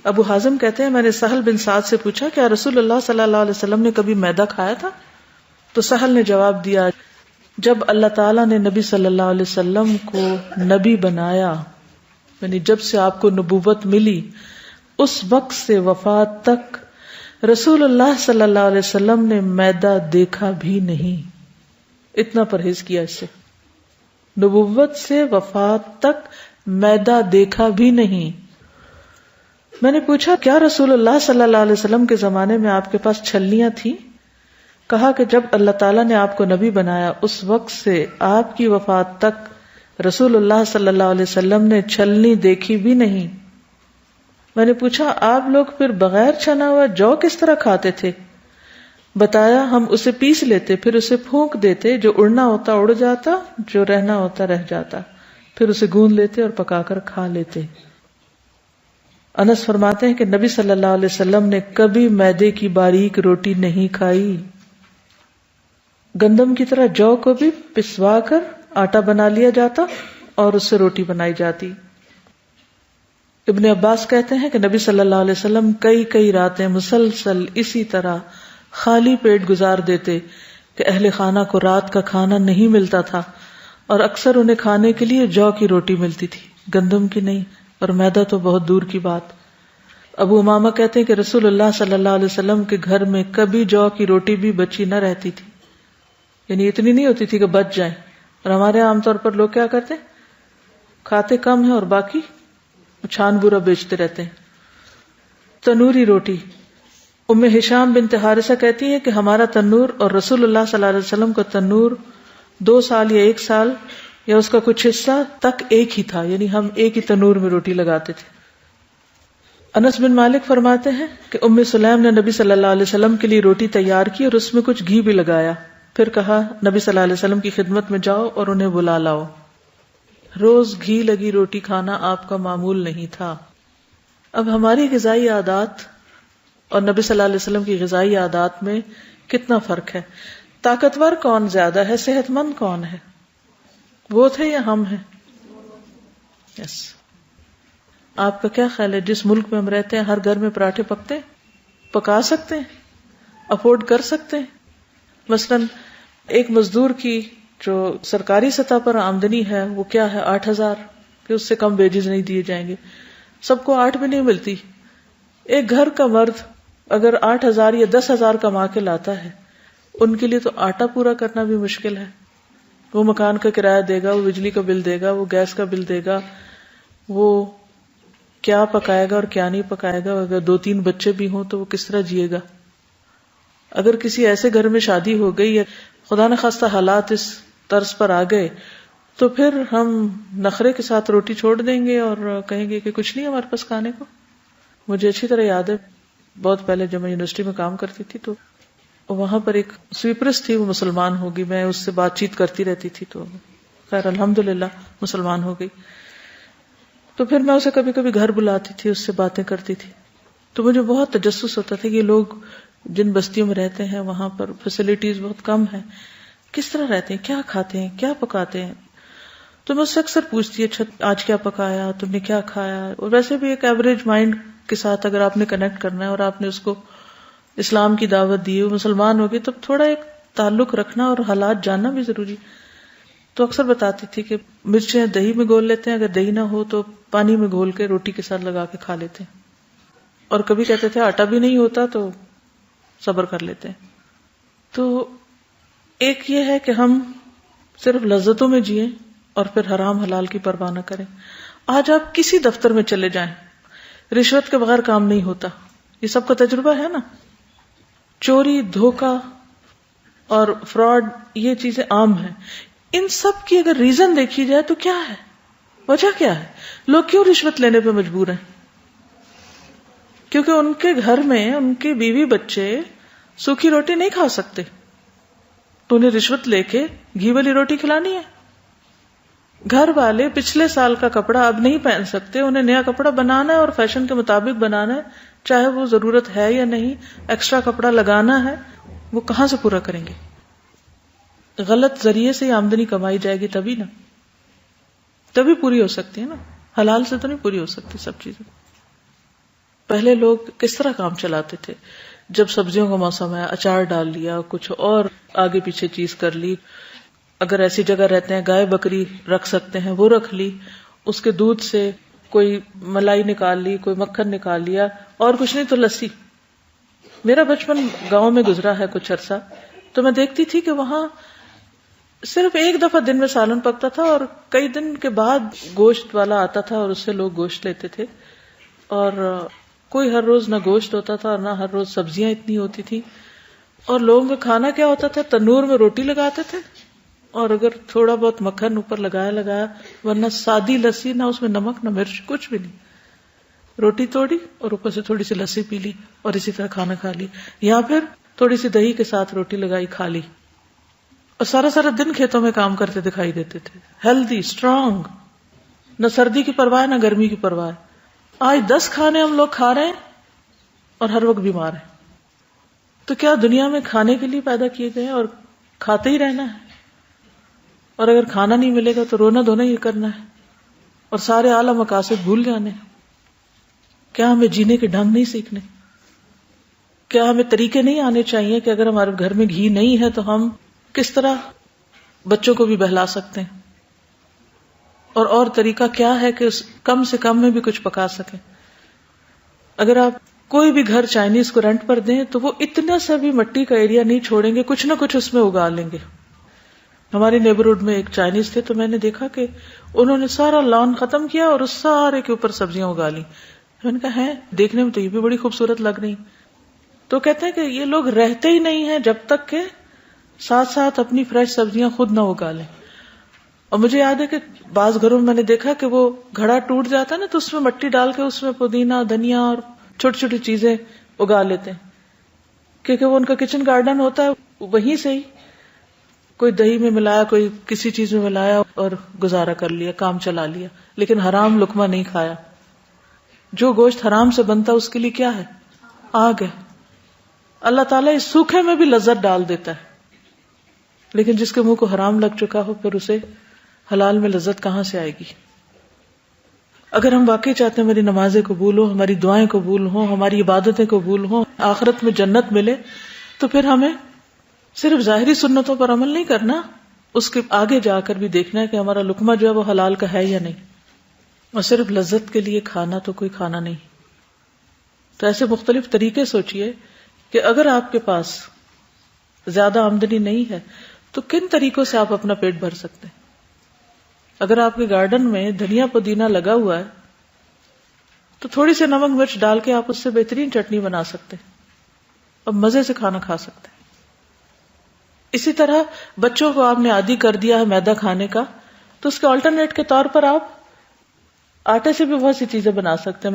ابو حازم کہتے ہیں میں نے سہل بن سعد سے پوچھا کیا رسول اللہ صلی اللہ علیہ وسلم نے کبھی میدا کھایا تھا؟ تو سہل نے جواب دیا جب اللہ تعالیٰ نے نبی صلی اللہ علیہ وسلم کو نبی بنایا، یعنی جب سے آپ کو نبوت ملی، اس وقت سے وفات تک رسول اللہ صلی اللہ علیہ وسلم نے میدا دیکھا بھی نہیں. اتنا پرہیز کیا اس سے. نبوت سے وفات تک میدا دیکھا بھی نہیں. میں نے پوچھا کیا رسول اللہ صلی اللہ علیہ وسلم کے زمانے میں آپ کے پاس چھلنیاں تھیں؟ کہا کہ جب اللہ تعالیٰ نے آپ کو نبی بنایا اس وقت سے آپ کی وفات تک رسول اللہ صلی اللہ علیہ وسلم نے چھلنی دیکھی بھی نہیں. میں نے پوچھا آپ لوگ پھر بغیر چھنا ہوا جو کس طرح کھاتے تھے؟ بتایا ہم اسے پیس لیتے، پھر اسے پھونک دیتے، جو اڑنا ہوتا اڑ جاتا، جو رہنا ہوتا رہ جاتا، پھر اسے گوندھ لیتے اور پکا کر کھا لیتے. انس فرماتے ہیں کہ نبی صلی اللہ علیہ وسلم نے کبھی میدے کی باریک روٹی نہیں کھائی. گندم کی طرح جو کو بھی پسوا کر آٹا بنا لیا جاتا اور اس سے روٹی بنائی جاتی. ابن عباس کہتے ہیں کہ نبی صلی اللہ علیہ وسلم کئی راتیں مسلسل اسی طرح خالی پیٹ گزار دیتے کہ اہل خانہ کو رات کا کھانا نہیں ملتا تھا اور اکثر انہیں کھانے کے لیے جو کی روٹی ملتی تھی، گندم کی نہیں، اور میدا تو بہت دور کی بات. ابو امامہ کہتے ہیں کہ رسول اللہ صلی اللہ علیہ وسلم کے گھر میں کبھی جو کی روٹی بھی بچی نہ رہتی تھی، یعنی اتنی نہیں ہوتی تھی کہ بچ جائیں. اور ہمارے عام طور پر لوگ کیا کرتے ہیں، کھاتے کم ہیں اور باقی چھان بورا بیچتے رہتے ہیں. تنوری روٹی. ام ہشام بنت حارثہ کہتی ہے کہ ہمارا تنور اور رسول اللہ صلی اللہ علیہ وسلم کا تنور 2 سال یا 1 سال یا اس کا کچھ حصہ تک ایک ہی تھا، یعنی ہم ایک ہی تنور میں روٹی لگاتے تھے. انس بن مالک فرماتے ہیں کہ ام سلیم نے نبی صلی اللہ علیہ وسلم کے لیے روٹی تیار کی اور اس میں کچھ گھی بھی لگایا، پھر کہا نبی صلی اللہ علیہ وسلم کی خدمت میں جاؤ اور انہیں بلا لاؤ. روز گھی لگی روٹی کھانا آپ کا معمول نہیں تھا. اب ہماری غذائی عادات اور نبی صلی اللہ علیہ وسلم کی غذائی عادات میں کتنا فرق ہے. طاقتور کون زیادہ ہے، صحت مند کون ہے؟ وہ تھے یا ہم ہیں؟ یس. آپ کا کیا خیال ہے جس ملک میں ہم رہتے ہیں ہر گھر میں پراٹھے پکتے ہیں؟ پکا سکتے ہیں؟ افورڈ کر سکتے ہیں؟ مثلا ایک مزدور کی جو سرکاری سطح پر آمدنی ہے وہ کیا ہے 8,000، کہ اس سے کم ویجز نہیں دیے جائیں گے. سب کو 8 بھی نہیں ملتی. ایک گھر کا مرد اگر 8,000 یا 10,000 کما کے لاتا ہے، ان کے لیے تو آٹا پورا کرنا بھی مشکل ہے. وہ مکان کا کرایہ دے گا، وہ بجلی کا بل دے گا، وہ گیس کا بل دے گا، وہ کیا پکائے گا اور کیا نہیں پکائے گا. اگر 2-3 بچے بھی ہوں تو وہ کس طرح جیے گا. اگر کسی ایسے گھر میں شادی ہو گئی یا خدا نخواستہ حالات اس طرز پر آ گئے تو پھر ہم نخرے کے ساتھ روٹی چھوڑ دیں گے اور کہیں گے کہ کچھ نہیں ہمارے پاس کھانے کو. مجھے اچھی طرح یاد ہے بہت پہلے جب میں یونیورسٹی میں کام کرتی تھی تو وہاں پر ایک سویپرس تھی، وہ مسلمان ہوگی، میں اس سے بات چیت کرتی رہتی تھی تو خیر الحمدللہ مسلمان ہو گئی. تو پھر میں اسے کبھی کبھی گھر بلاتی تھی، اس سے باتیں کرتی تھی. تو مجھے بہت تجسس ہوتا تھا کہ یہ لوگ جن بستیوں میں رہتے ہیں وہاں پر فیسلٹیز بہت کم ہیں، کس طرح رہتے ہیں، کیا کھاتے ہیں، کیا پکاتے ہیں. تو میں اس سے اکثر پوچھتی اچھا آج کیا پکایا، تم نے کیا کھایا. اور ویسے بھی ایک ایوریج مائنڈ کے ساتھ اگر آپ نے کنیکٹ کرنا ہے اور آپ نے اس کو اسلام کی دعوت دی، وہ مسلمان ہوگی، تو تھوڑا ایک تعلق رکھنا اور حالات جاننا بھی ضروری. تو اکثر بتاتی تھی کہ مرچیں دہی میں گھول لیتے ہیں، اگر دہی نہ ہو تو پانی میں گھول کے روٹی کے ساتھ لگا کے کھا لیتے ہیں. اور کبھی کہتے تھے آٹا بھی نہیں ہوتا تو صبر کر لیتے ہیں. تو ایک یہ ہے کہ ہم صرف لذتوں میں جئیں اور پھر حرام حلال کی پرواہ نہ کریں. آج آپ کسی دفتر میں چلے جائیں، رشوت کے بغیر کام نہیں ہوتا. یہ سب کا تجربہ ہے نا. چوری، دھوکہ اور فراڈ، یہ چیزیں عام ہیں. ان سب کی اگر ریزن دیکھی جائے تو کیا ہے، وجہ کیا ہے؟ لوگ کیوں رشوت لینے پہ مجبور ہیں؟ کیونکہ ان کے گھر میں ان کے بیوی بچے سوکھی روٹی نہیں کھا سکتے تو انہیں رشوت لے کے گھی والی روٹی کھلانی ہے. گھر والے پچھلے سال کا کپڑا اب نہیں پہن سکتے، انہیں نیا کپڑا بنانا ہے اور فیشن کے مطابق بنانا ہے، چاہے وہ ضرورت ہے یا نہیں. ایکسٹرا کپڑا لگانا ہے، وہ کہاں سے پورا کریں گے؟ غلط ذریعے سے آمدنی کمائی جائے گی تبھی نا، تبھی پوری ہو سکتی ہے نا. حلال سے تو نہیں پوری ہو سکتی سب چیزیں. پہلے لوگ کس طرح کام چلاتے تھے. جب سبزیوں کا موسم ہے اچار ڈال لیا, کچھ اور آگے پیچھے چیز کر لی. اگر ایسی جگہ رہتے ہیں گائے بکری رکھ سکتے ہیں وہ رکھ لی, اس کے دودھ سے کوئی ملائی نکال لی, کوئی مکھن نکال لیا, اور کچھ نہیں تو لسی. میرا بچپن گاؤں میں گزرا ہے کچھ عرصہ, تو میں دیکھتی تھی کہ وہاں صرف ایک دفعہ دن میں سالن پکتا تھا, اور کئی دن کے بعد گوشت والا آتا تھا اور اس سے لوگ گوشت لیتے تھے. اور کوئی ہر روز نہ گوشت ہوتا تھا اور نہ ہر روز سبزیاں اتنی ہوتی تھی. اور لوگوں کا کھانا کیا ہوتا تھا, تنور میں روٹی لگاتے تھے, اور اگر تھوڑا بہت مکھن اوپر لگایا, ورنہ سادی لسی, نہ اس میں نمک نہ مرچ, کچھ بھی نہیں. روٹی توڑی اور اوپر سے تھوڑی سی لسی پی لی اور اسی طرح کھانا کھا لی, یا پھر تھوڑی سی دہی کے ساتھ روٹی لگائی کھا لی. اور سارا سارا دن کھیتوں میں کام کرتے دکھائی دیتے تھے, ہیلدی اسٹرانگ, نہ سردی کی پرواہ نہ گرمی کی پرواہ. آج 10 کھانے ہم لوگ کھا رہے ہیں اور ہر وقت بیمار ہیں. تو کیا دنیا میں کھانے کے لیے پیدا کیے گئے اور کھاتے ہی رہنا ہے؟ اور اگر کھانا نہیں ملے گا تو رونا دھونا ہی کرنا ہے اور سارے اعلیٰ مقاصد بھول جانے. کیا ہمیں جینے کے ڈھنگ نہیں سیکھنے؟ کیا ہمیں طریقے نہیں آنے چاہیے کہ اگر ہمارے گھر میں گھی نہیں ہے تو ہم کس طرح بچوں کو بھی بہلا سکتے ہیں, اور طریقہ کیا ہے کہ کم سے کم میں بھی کچھ پکا سکیں. اگر آپ کوئی بھی گھر چائنیز کو رینٹ پر دیں تو وہ اتنا سا بھی مٹی کا ایریا نہیں چھوڑیں گے, کچھ نہ کچھ اس میں اگا لیں گے. ہمارے نیبرہڈ میں ایک چائنیز تھے, تو میں نے دیکھا کہ انہوں نے سارا لان ختم کیا اور اس سارے کے اوپر سبزیاں اگا لی. میں نے کہا ہے دیکھنے میں تو یہ بھی بڑی خوبصورت لگ رہی. تو کہتے ہیں کہ یہ لوگ رہتے ہی نہیں ہیں جب تک کہ ساتھ ساتھ اپنی فریش سبزیاں خود نہ اگا لیں. اور مجھے یاد ہے کہ بعض گھروں میں نے دیکھا کہ وہ گھڑا ٹوٹ جاتا ہے نا, تو اس میں مٹی ڈال کے اس میں پودینہ دھنیا اور چھوٹی چھوٹی چیزیں اگا لیتے ہیں, کیونکہ وہ ان کا کچن گارڈن ہوتا ہے. وہیں سے ہی کوئی دہی میں ملایا, کوئی کسی چیز میں ملایا اور گزارا کر لیا, کام چلا لیا, لیکن حرام لقمہ نہیں کھایا. جو گوشت حرام سے بنتا اس کے لیے کیا ہے, آگ ہے. اللہ تعالیٰ اس سوکھے میں بھی لذت ڈال دیتا ہے, لیکن جس کے منہ کو حرام لگ چکا ہو پھر اسے حلال میں لذت کہاں سے آئے گی. اگر ہم واقعی چاہتے ہیں ہماری نمازیں قبول ہوں, ہماری دعائیں قبول ہوں, ہماری عبادتیں قبول ہوں, آخرت میں جنت ملے, تو پھر ہمیں صرف ظاہری سنتوں پر عمل نہیں کرنا, اس کے آگے جا کر بھی دیکھنا ہے کہ ہمارا لقمہ جو ہے وہ حلال کا ہے یا نہیں. اور صرف لذت کے لیے کھانا تو کوئی کھانا نہیں. تو ایسے مختلف طریقے سوچئے کہ اگر آپ کے پاس زیادہ آمدنی نہیں ہے تو کن طریقوں سے آپ اپنا پیٹ بھر سکتے ہیں. اگر آپ کے گارڈن میں دھنیا پودینہ لگا ہوا ہے تو تھوڑی سی نمک مرچ ڈال کے آپ اس سے بہترین چٹنی بنا سکتے ہیں اور مزے سے کھانا کھا سکتے ہیں. اسی طرح بچوں کو آپ نے عادی کر دیا ہے میدا کھانے کا, تو اس کے آلٹرنیٹ کے طور پر آپ آٹے سے بھی بہت سی چیزیں بنا سکتے ہیں.